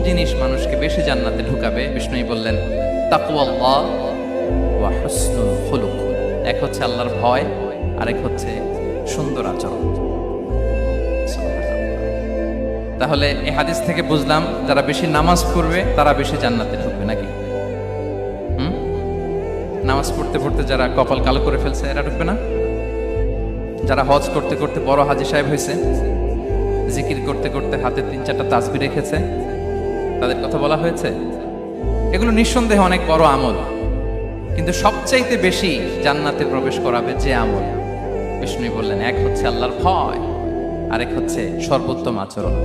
জিনিস মানুষকে বেশি জান্নাতে ঢুকাবে? বিষ্ণুই বললেন তাকওয়াল্লাহ ওয়া হুসনুল খুলুক। এক হচ্ছে আল্লাহর ভয়, আরেক হচ্ছে সুন্দর আচরণ। তাহলে এই হাদিস থেকে বুঝলাম যারা বেশি নামাজ পড়বে তারা বেশি জান্নাতে ঢুকবে নাকি? নামাজ পড়তে পড়তে যারা কপাল কালো করে ফেলছে এরা ঢুকবে না? যারা হজ করতে করতে বড় হাজী সাহেব হয়েছে, জিকির করতে করতে হাতে 3-4টা তাসবিহ রেখেছে, তাদের কথা বলা হয়েছে? এগুলো নিঃসন্দেহে অনেক বড় আমল, কিন্তু সবচাইতে বেশি জান্নাতে প্রবেশ করাবে যে আমল, বিষ্ণু বললেন এক হচ্ছে আল্লাহর ভয়, আরেক হচ্ছে সর্বোত্তম আচরণ।